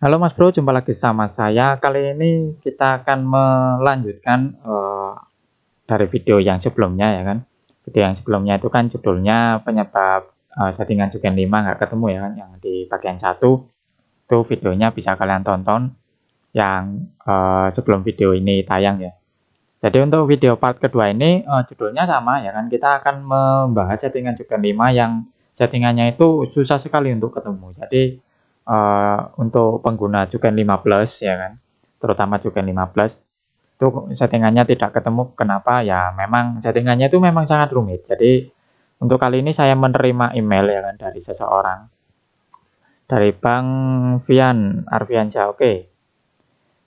Halo Mas Bro, jumpa lagi sama saya. Kali ini kita akan melanjutkan dari video yang sebelumnya ya kan. Video yang sebelumnya itu kan judulnya penyebab settingan Jugen 5 nggak ketemu ya kan. Yang di bagian satu itu videonya bisa kalian tonton yang sebelum video ini tayang ya. Jadi untuk video part kedua ini judulnya sama ya kan. Kita akan membahas settingan Jugen 5 yang settingannya itu susah sekali untuk ketemu. Jadi untuk pengguna Jugen 5 Plus ya kan, terutama Jugen 5 Plus itu settingannya tidak ketemu. Kenapa? Ya memang settingannya itu memang sangat rumit. Jadi untuk kali ini saya menerima email ya kan dari seseorang dari Bang Vian Arfiansyah. Oke,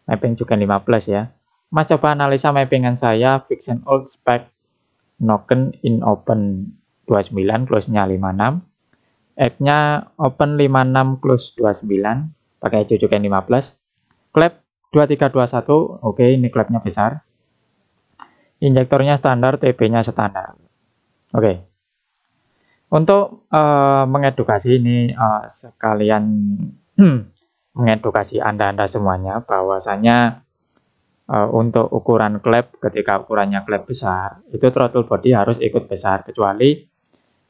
mapping Jugen 5 Plus ya. Mas coba analisa mappingan saya Fiction Old Spec Noken in Open 29 close-nya 56. App-nya open 56 close 29 pakai Jugen 5 Plus. Klep 2321. Oke, ini klepnya besar. Injektornya standar, TB-nya standar. Oke. Untuk mengedukasi ini sekalian mengedukasi Anda semuanya bahwasanya untuk ukuran klep, ketika ukurannya klep besar, itu throttle body harus ikut besar, kecuali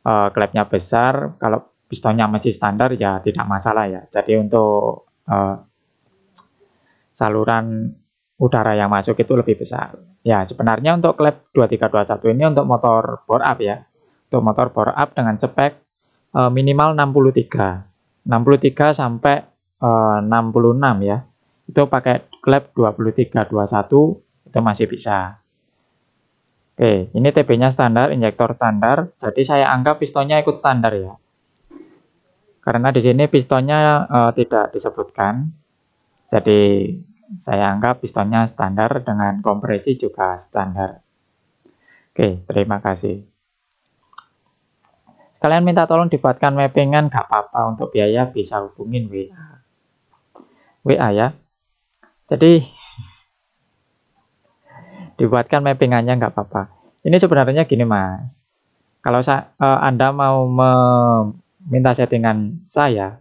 klepnya besar. Kalau pistonnya masih standar ya tidak masalah ya. Jadi untuk saluran udara yang masuk itu lebih besar. Ya, sebenarnya untuk klep 2321 ini untuk motor bore up ya. Untuk motor bore up dengan spek minimal 63. 63 sampai 66 ya. Itu pakai klep 2321 itu masih bisa. Oke, ini TB-nya standar, injektor standar. Jadi saya anggap pistonnya ikut standar ya. Karena di sini pistonnya tidak disebutkan. Jadi saya anggap pistonnya standar dengan kompresi juga standar. Oke, terima kasih. Kalian minta tolong dibuatkan mappingan, gak apa-apa. Untuk biaya bisa hubungin WA. WA ya. Jadi dibuatkan mappingannya nggak apa-apa. Ini sebenarnya gini Mas. Kalau Anda mau meminta settingan saya,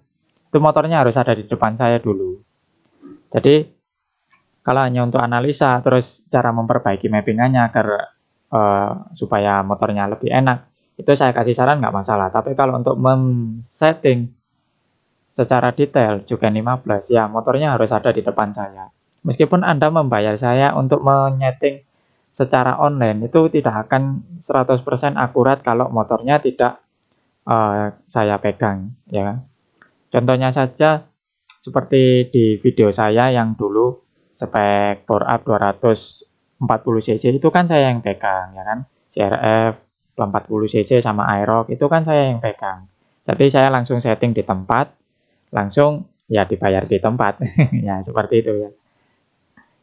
itu motornya harus ada di depan saya dulu. Jadi kalau hanya untuk analisa terus cara memperbaiki mappingannya agar supaya motornya lebih enak, itu saya kasih saran nggak masalah. Tapi kalau untuk setting secara detail Jugen 15 ya motornya harus ada di depan saya. Meskipun Anda membayar saya untuk menyeting secara online, itu tidak akan 100% akurat kalau motornya tidak saya pegang ya. Contohnya saja seperti di video saya yang dulu spek bore up 240 cc itu kan saya yang pegang ya kan. CRF 40 cc sama Aerox itu kan saya yang pegang. Jadi saya langsung setting di tempat, langsung ya dibayar di tempat. Ya seperti itu ya.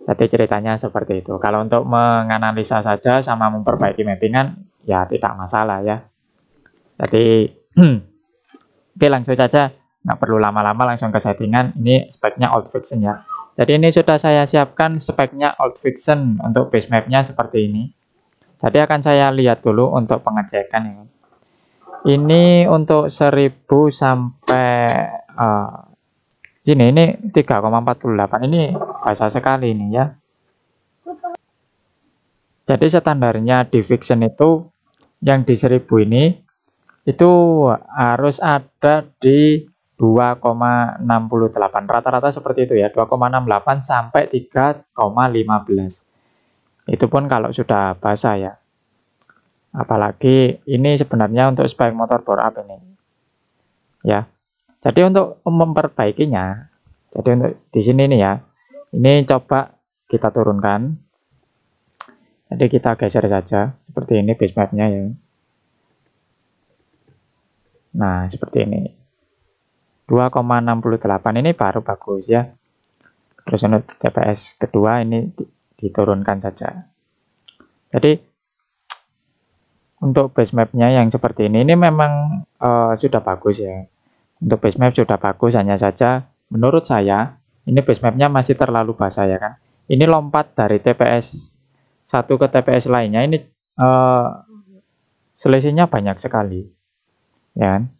Jadi ceritanya seperti itu. Kalau untuk menganalisa saja sama memperbaiki mappingan ya tidak masalah ya. Jadi oke, langsung saja, nggak perlu lama-lama, langsung ke settingan. Ini speknya Old Fiction ya. Jadi ini sudah saya siapkan speknya Old Fiction untuk base mapnya seperti ini. Jadi akan saya lihat dulu untuk pengecekan ya. Ini untuk 1000 sampai ini 3,48. Ini basah sekali ini ya. Jadi standarnya di Fiction itu yang di 1000 ini itu harus ada di 2,68. Rata-rata seperti itu ya, 2,68 sampai 3,15. Itu pun kalau sudah basah ya. Apalagi ini sebenarnya untuk spek motor bore up ini. Ya. Jadi untuk memperbaikinya, jadi untuk di sini nih ya. Ini coba kita turunkan. Jadi kita geser saja seperti ini base mapnya ya. Nah, seperti ini. 2,68 ini baru bagus ya. Terus untuk TPS kedua ini diturunkan saja. Jadi untuk base mapnya yang seperti ini memang sudah bagus ya. Untuk base map sudah bagus, hanya saja menurut saya ini base mapnya masih terlalu basah ya kan. Ini lompat dari TPS satu ke TPS lainnya ini selisihnya banyak sekali ya kan.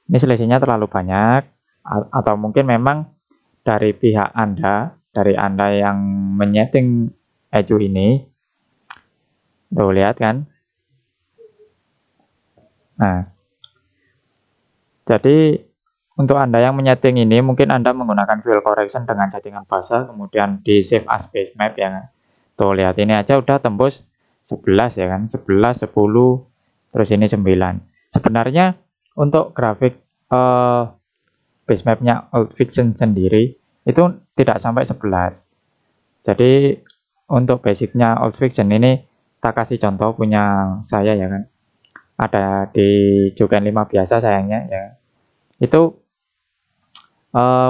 Ini selisihnya terlalu banyak, atau mungkin memang dari pihak Anda, dari Anda yang menyeting ECU ini. Tuh, lihat kan? Nah, jadi untuk Anda yang menyeting ini, mungkin Anda menggunakan field correction dengan settingan basa, kemudian di save as base map ya. Tuh, lihat ini aja udah tembus 11 ya kan, 11, 10, terus ini 9. Sebenarnya untuk grafik base mapnya Old Fiction sendiri itu tidak sampai 11. Jadi untuk basicnya Old Fiction ini, tak kasih contoh punya saya ya kan. Ada di Juken 5 biasa sayangnya ya. Itu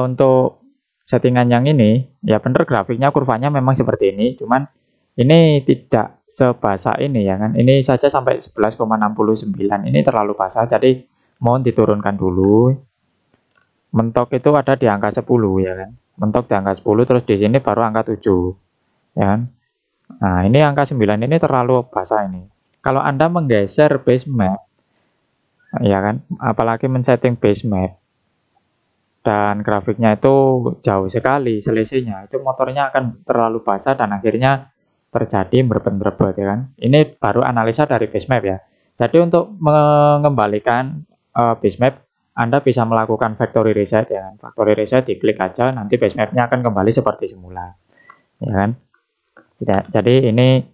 untuk settingan yang ini, ya bener grafiknya kurvanya memang seperti ini, cuman ini tidak sebasah ini ya kan. Ini saja sampai 11,69. Ini terlalu basah, jadi mohon diturunkan dulu. Mentok itu ada di angka 10 ya kan. Mentok di angka 10, terus di sini baru angka 7 ya kan. Nah, ini angka 9 ini terlalu basah ini. Kalau Anda menggeser base map ya kan, apalagi men-setting base map dan grafiknya itu jauh sekali selisihnya, itu motornya akan terlalu basah dan akhirnya terjadi merebet-merebet ya kan. Ini baru analisa dari base map ya. Jadi untuk mengembalikan base map, Anda bisa melakukan factory reset ya kan. Factory reset diklik aja, nanti base mapnya akan kembali seperti semula ya kan. Jadi ini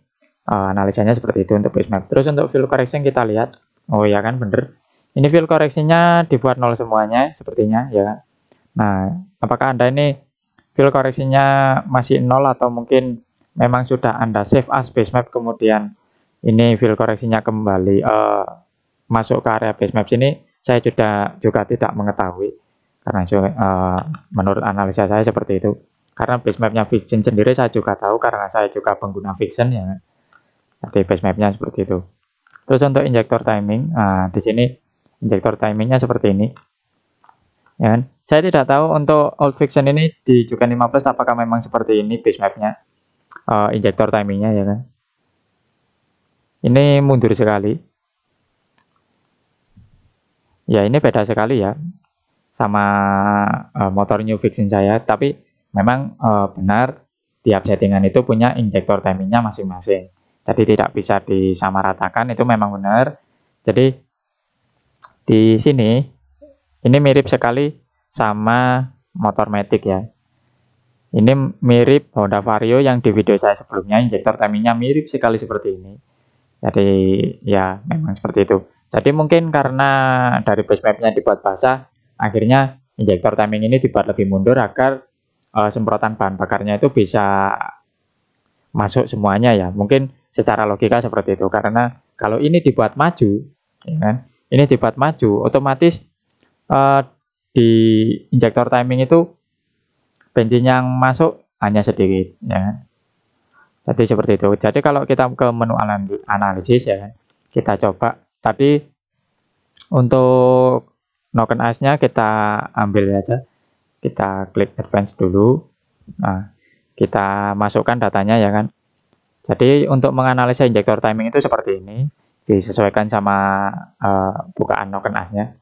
analisanya seperti itu untuk base map. Terus untuk field correction kita lihat, oh ya kan bener. Ini field correctionnya dibuat nol semuanya sepertinya ya kan. Nah, apakah Anda ini field correction-nya masih nol atau mungkin memang sudah Anda save as base map, kemudian ini field correction-nya kembali masuk ke area base map sini, saya juga tidak mengetahui karena menurut analisa saya seperti itu. Karena base map-nya Fiction sendiri saya juga tahu karena saya juga pengguna Fiction ya. Jadi base map-nya seperti itu. Terus untuk injector timing, nah di sini injector timingnya seperti ini. Ya kan? Saya tidak tahu untuk Old Fiction ini di Juken 15 apakah memang seperti ini base mapnya, injektor timingnya ya kan. Ini mundur sekali. Ya ini beda sekali ya sama motor New Fiction saya, tapi memang benar tiap settingan itu punya injektor timingnya masing-masing. Jadi tidak bisa disamaratakan, itu memang benar. Jadi di sini ini mirip sekali sama motor Matic ya. Ini mirip Honda Vario yang di video saya sebelumnya, injektor timingnya mirip sekali seperti ini. Jadi ya memang seperti itu. Jadi mungkin karena dari base mapnya dibuat basah, akhirnya injektor timing ini dibuat lebih mundur agar semprotan bahan bakarnya itu bisa masuk semuanya ya. Mungkin secara logika seperti itu. Karena kalau ini dibuat maju, ya kan? Ini dibuat maju, otomatis di injektor timing itu bensin yang masuk hanya sedikit, ya kan? Jadi seperti itu. Jadi kalau kita ke menu analisis ya, kita coba. Tadi untuk noken ice-nya kita ambil aja. Kita klik advance dulu. Nah, kita masukkan datanya ya kan. Jadi untuk menganalisa injektor timing itu seperti ini. Disesuaikan sama bukaan noken ice-nya.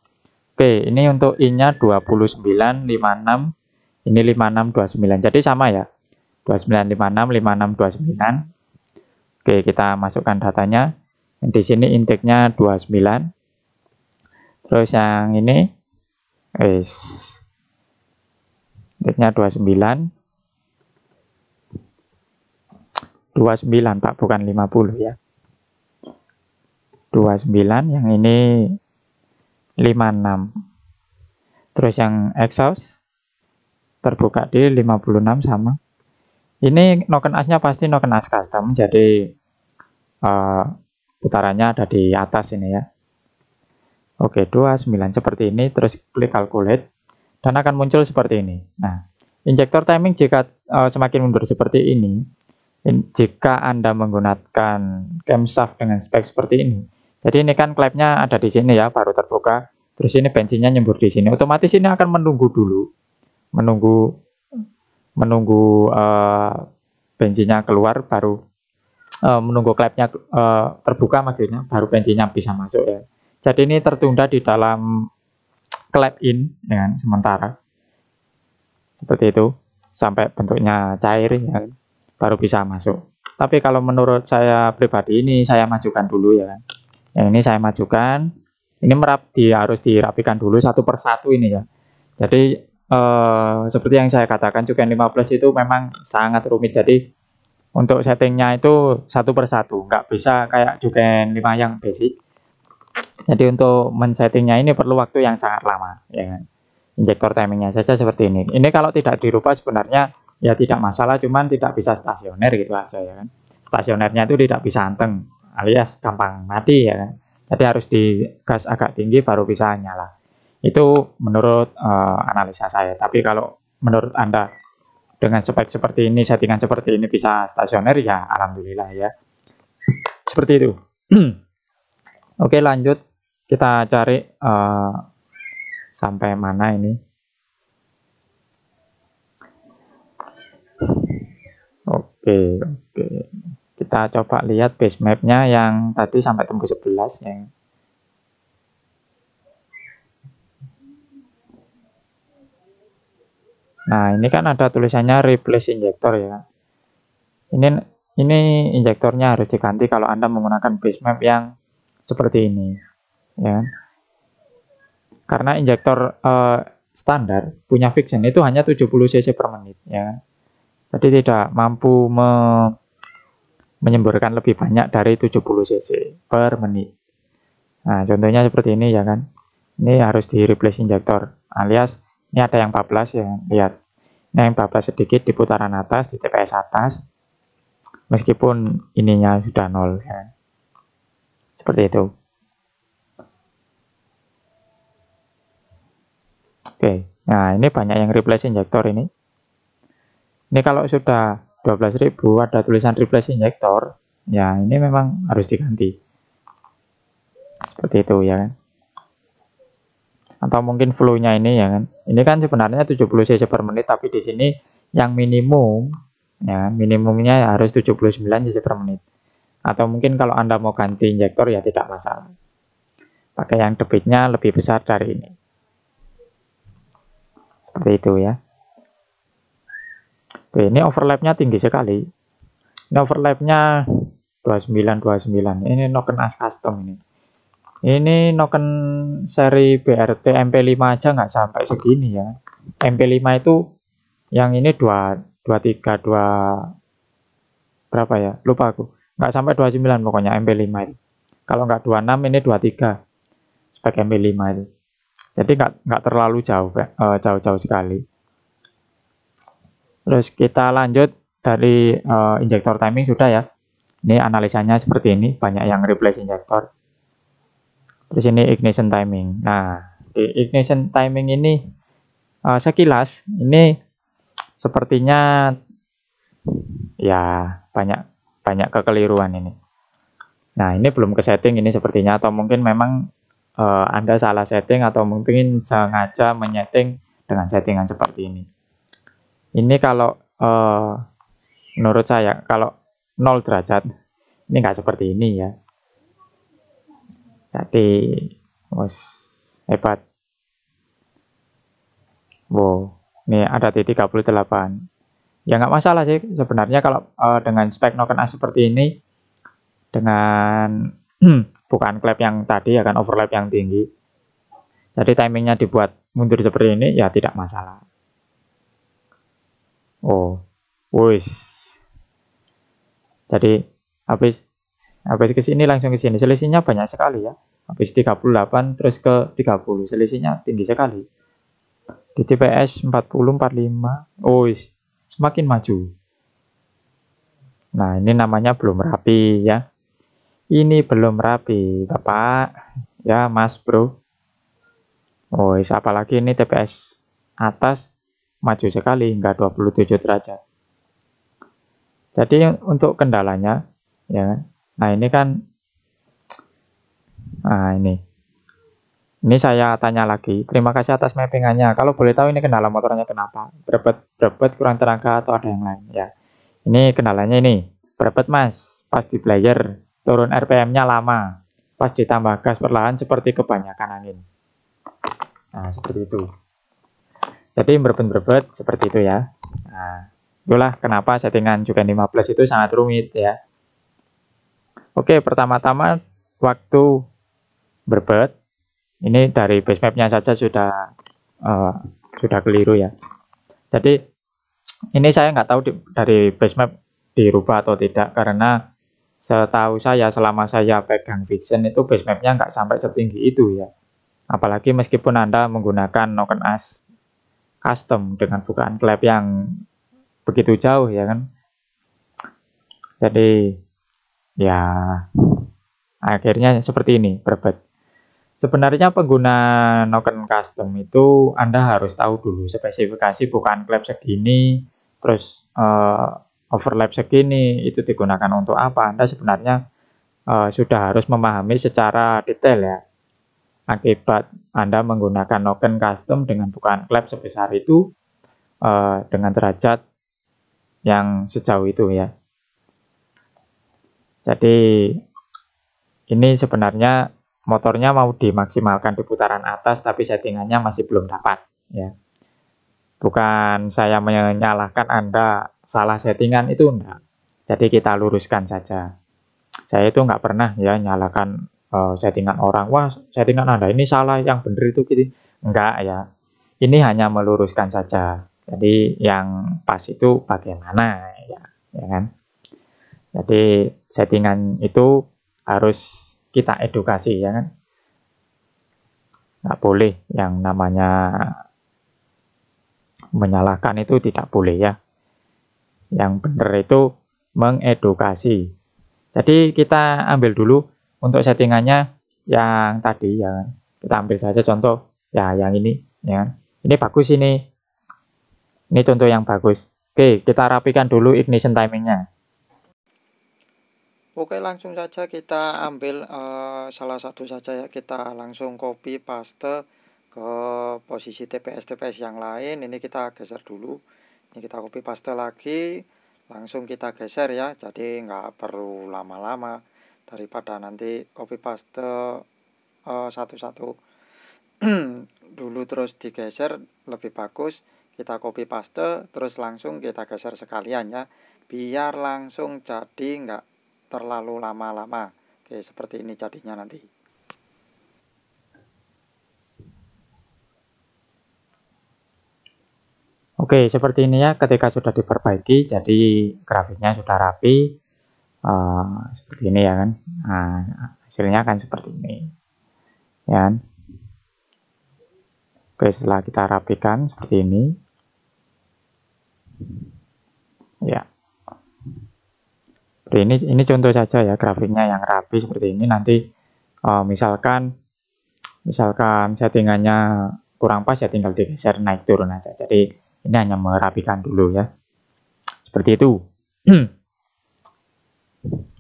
Oke, ini untuk in-nya 2956, ini 5629. Jadi sama ya. 2956, 5629. Oke, kita masukkan datanya. Di sini intake-nya 29. Terus yang ini intake-nya 29. 29 Pak, bukan 50 ya. 29, yang ini 56. Terus yang exhaust terbuka di 56 sama. Ini noken as-nya pasti noken as custom, jadi putarannya ada di atas ini ya. Oke, 29 seperti ini, terus klik calculate dan akan muncul seperti ini. Nah, injektor timing jika semakin mundur seperti ini, jika Anda menggunakan camshaft dengan spek seperti ini. Jadi ini kan klepnya ada di sini ya, baru terbuka. Terus ini bensinnya nyembur di sini. Otomatis ini akan menunggu dulu. Menunggu bensinnya keluar, baru menunggu klepnya terbuka maksudnya, baru bensinnya bisa masuk ya. Jadi ini tertunda di dalam klep in ya kan, sementara. seperti itu, sampai bentuknya cair ya, baru bisa masuk. Tapi kalau menurut saya pribadi ini saya majukan dulu ya kan. Yang ini saya majukan, ini harus dirapikan dulu satu persatu ini ya. Jadi seperti yang saya katakan Juken 15 itu memang sangat rumit. Jadi untuk settingnya itu satu persatu, nggak bisa kayak Juken 5 yang basic. Jadi untuk men-settingnya ini perlu waktu yang sangat lama ya kan. Injektor timingnya saja seperti ini. Ini kalau tidak dirubah sebenarnya ya tidak masalah, cuman tidak bisa stasioner gitu aja ya kan. Stasionernya itu tidak bisa anteng, alias gampang mati ya kan. Jadi harus digas agak tinggi baru bisa nyala. Itu menurut analisa saya. Tapi kalau menurut Anda dengan spek seperti ini, settingan seperti ini bisa stasioner ya alhamdulillah ya. Seperti itu. Oke, lanjut kita cari sampai mana ini. Oke. Kita coba lihat base mapnya yang tadi sampai tembus 11 ya. Nah, ini kan ada tulisannya replace injector ya. Ini injektornya harus diganti kalau Anda menggunakan base map yang seperti ini ya. Karena injektor standar punya fiction itu hanya 70 cc per menit ya. Jadi tidak mampu menyemburkan lebih banyak dari 70 cc per menit. Nah, contohnya seperti ini ya kan. Ini harus di replace injektor alias ini ada yang 14 ya, lihat. Ini yang 14 sedikit di putaran atas, di TPS atas. Meskipun ininya sudah 0 ya. Seperti itu. Oke, nah ini banyak yang replace injektor ini. Ini kalau sudah 12.000 ada tulisan replace injektor, ya ini memang harus diganti. Seperti itu ya kan. Atau mungkin flow-nya ini ya kan. Ini kan sebenarnya 70 cc per menit, tapi di sini yang minimum ya, minimumnya harus 79 cc per menit. Atau mungkin kalau Anda mau ganti injektor ya tidak masalah. Pakai yang debitnya lebih besar dari ini. Seperti itu ya. Oke, ini overlapnya tinggi sekali. Ini overlapnya 29. Ini Noken As Custom ini. Ini Noken seri BRT MP5 aja nggak sampai segini ya. MP5 itu yang ini 23 berapa ya? Lupa aku. Nggak sampai 29 pokoknya MP5 itu. Kalau nggak 26 ini 23 spek MP5 itu. Jadi nggak terlalu jauh, jauh-jauh sekali. Terus kita lanjut dari injektor timing sudah ya. Ini analisanya seperti ini, banyak yang replace injektor. Terus ini ignition timing. Nah, di ignition timing ini sekilas ini sepertinya ya banyak kekeliruan ini. Nah, ini belum ke setting ini sepertinya, atau mungkin memang Anda salah setting atau mungkin sengaja menyeting dengan settingan seperti ini. Ini kalau menurut saya kalau 0 derajat ini nggak seperti ini ya. Jadi hebat. Wow, ini ada di 38. Ya nggak masalah sih sebenarnya kalau dengan spek Noken As seperti ini, dengan bukan klep yang tadi ya kan, overlap yang tinggi. Jadi timingnya dibuat mundur seperti ini ya tidak masalah. Oh, wis. Jadi habis ke sini langsung ke sini. Selisihnya banyak sekali ya. Habis 38 terus ke 30. Selisihnya tinggi sekali. Di TPS 40 45. Oh, semakin maju. Nah, ini namanya belum rapi ya. Ini belum rapi, Bapak. Ya, Mas, Bro. Oh, apalagi ini TPS atas maju sekali hingga 27 derajat. Jadi untuk kendalanya ya. Nah, ini kan ini saya tanya lagi. Terima kasih atas mappingannya. Kalau boleh tahu ini kendala motornya kenapa? Berebet kurang tenaga atau ada yang lain ya. Ini kendalanya ini. Berebet, Mas. Pas di player turun RPM-nya lama. Pas ditambah gas perlahan seperti kebanyakan angin. Nah, seperti itu. Jadi berbet-berbet seperti itu ya. Nah, itulah kenapa settingan Juken 15 itu sangat rumit ya. Oke, pertama-tama waktu berbet, ini dari base mapnya saja sudah keliru ya. Jadi ini saya nggak tahu dari base map dirubah atau tidak, karena setahu saya selama saya pegang Vixen itu base mapnya nggak sampai setinggi itu ya. Apalagi meskipun Anda menggunakan Noken As custom dengan bukaan klep yang begitu jauh ya kan. Jadi ya akhirnya seperti ini berbet. Sebenarnya pengguna Noken custom itu Anda harus tahu dulu spesifikasi bukaan klep segini, terus overlap segini itu digunakan untuk apa. Anda sebenarnya sudah harus memahami secara detail ya akibat Anda menggunakan Noken custom dengan bukaan klep sebesar itu dengan derajat yang sejauh itu ya. Jadi ini sebenarnya motornya mau dimaksimalkan di putaran atas, tapi settingannya masih belum dapat ya. Bukan saya menyalahkan Anda salah settingan, itu enggak. Jadi kita luruskan saja. Saya itu nggak pernah ya nyalakan settingan orang. Wah, settingan Anda ini salah, yang benar itu gitu. Enggak ya. Ini hanya meluruskan saja. Jadi yang pas itu bagaimana ya, ya kan? Jadi settingan itu harus kita edukasi ya kan. Nggak boleh yang namanya menyalahkan, itu tidak boleh ya. Yang benar itu mengedukasi. Jadi kita ambil dulu untuk settingannya yang tadi ya kan. Kita ambil saja contoh ya yang ini ya kan. Ini bagus ini. Ini contoh yang bagus. Oke, kita rapikan dulu ignition timingnya. Oke, langsung saja kita ambil salah satu saja ya. Kita langsung copy paste ke posisi TPS yang lain. Ini kita geser dulu. Ini kita copy paste lagi. Langsung kita geser ya. Jadi nggak perlu lama-lama. Daripada nanti copy paste satu-satu dulu terus digeser, lebih bagus kita copy paste terus langsung kita geser sekalian ya. Biar langsung jadi nggak terlalu lama-lama. Oke, seperti ini jadinya nanti. Oke, seperti ini ya ketika sudah diperbaiki, jadi grafiknya sudah rapi. Seperti ini ya kan. Nah, hasilnya akan seperti ini. Ya kan? Oke, setelah kita rapikan seperti ini. Ya. Seperti ini contoh saja ya grafiknya yang rapi seperti ini. Nanti misalkan settingannya kurang pas ya tinggal digeser naik turun aja. Jadi ini hanya merapikan dulu ya. Seperti itu.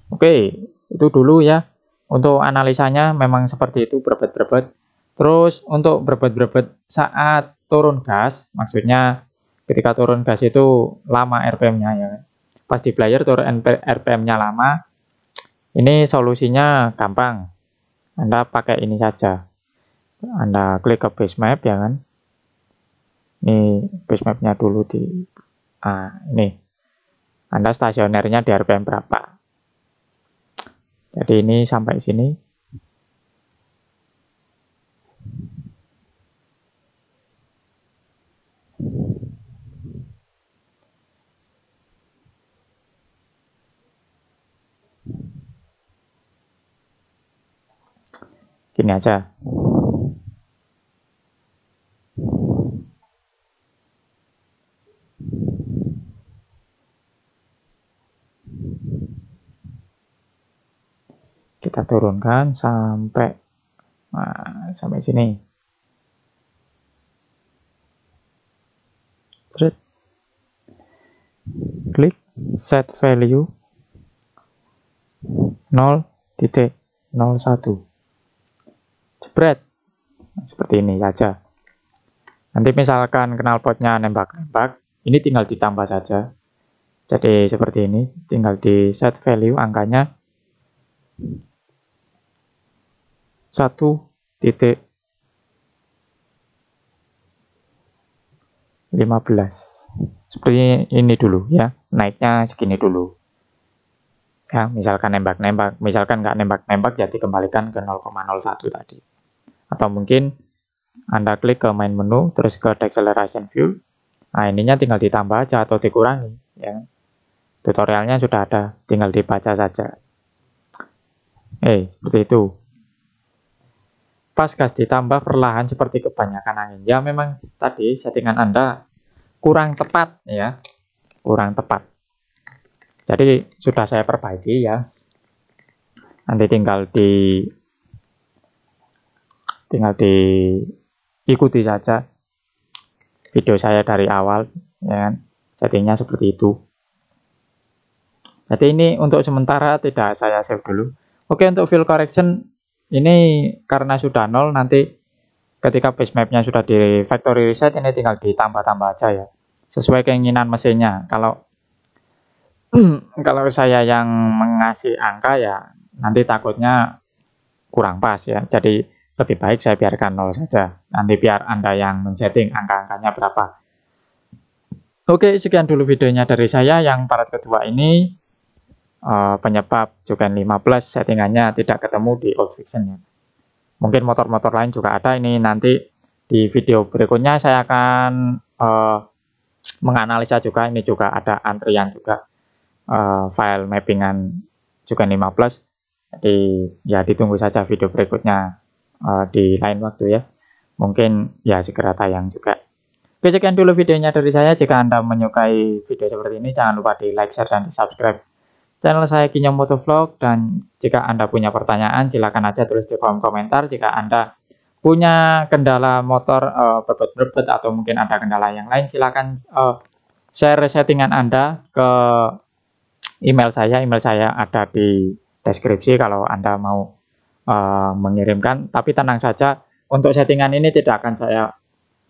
Oke, itu dulu ya. Untuk analisanya memang seperti itu, berbet-berbet. Terus untuk berbet-berbet saat turun gas, maksudnya ketika turun gas itu lama RPM-nya ya. Pas di player turun RPM-nya lama, ini solusinya gampang. Anda pakai ini saja. Anda klik ke base map ya kan. Ini base mapnya dulu ini. Anda stasionernya di RPM berapa. Jadi ini sampai sini. Gini aja. Kita turunkan sampai sini. Terus klik set value 0.01. Jebret. Seperti ini aja. Nanti misalkan knalpotnya nembak-nembak, ini tinggal ditambah saja. Jadi seperti ini, tinggal di set value angkanya 1 titik 15. Seperti ini dulu ya, naiknya segini dulu. Ya, misalkan nembak-nembak, misalkan nggak nembak-nembak ya dikembalikan ke 0,01 tadi. Atau mungkin Anda klik ke main menu, terus ke deceleration view. Nah, ininya tinggal ditambah aja atau dikurangi. Ya. Tutorialnya sudah ada, tinggal dibaca saja. Seperti itu. Pas gas ditambah perlahan seperti kebanyakan angin. Ya, memang tadi settingan Anda kurang tepat ya, kurang tepat. Jadi sudah saya perbaiki ya. Nanti tinggal diikuti saja video saya dari awal, ya kan? Settingnya seperti itu. Jadi ini untuk sementara tidak saya save dulu. Oke, untuk fill correction ini karena sudah 0, nanti ketika base mapnya sudah di factory reset, ini tinggal ditambah-tambah aja ya, sesuai keinginan mesinnya. Kalau kalau saya yang mengasih angka ya nanti takutnya kurang pas ya. Jadi lebih baik saya biarkan 0 saja. Nanti biar Anda yang men-setting angka-angkanya berapa. Oke, sekian dulu videonya dari saya yang part kedua ini. Penyebab Juken 15 settingannya tidak ketemu di old version-nya. Mungkin motor-motor lain juga ada. Ini nanti di video berikutnya saya akan menganalisa juga. Ini juga ada antrian juga file mappingan Juken 15. Jadi ya ditunggu saja video berikutnya di lain waktu ya. Mungkin ya segera tayang juga. Oke, sekian dulu videonya dari saya. Jika Anda menyukai video seperti ini, jangan lupa di like, share, dan di subscribe channel saya Kinyong Motovlog. Dan jika Anda punya pertanyaan, silakan aja tulis di kolom komentar. Jika Anda punya kendala motor berbet-berbet atau mungkin ada kendala yang lain, silakan share settingan Anda ke email saya. Email saya ada di deskripsi kalau Anda mau mengirimkan. Tapi tenang saja, untuk settingan ini tidak akan saya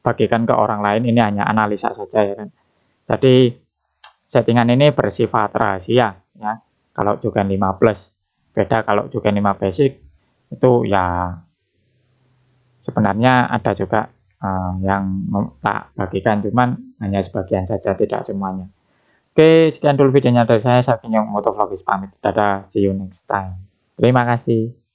bagikan ke orang lain. Ini hanya analisa saja ya kan. Jadi settingan ini bersifat rahasia ya. Kalau Juken 5 Plus beda, kalau Juken 5 Basic itu ya sebenarnya ada juga yang tak bagikan, cuman hanya sebagian saja, tidak semuanya. Oke, sekian dulu videonya dari saya Kinyong Motovlogis pamit. Dadah, see you next time. Terima kasih.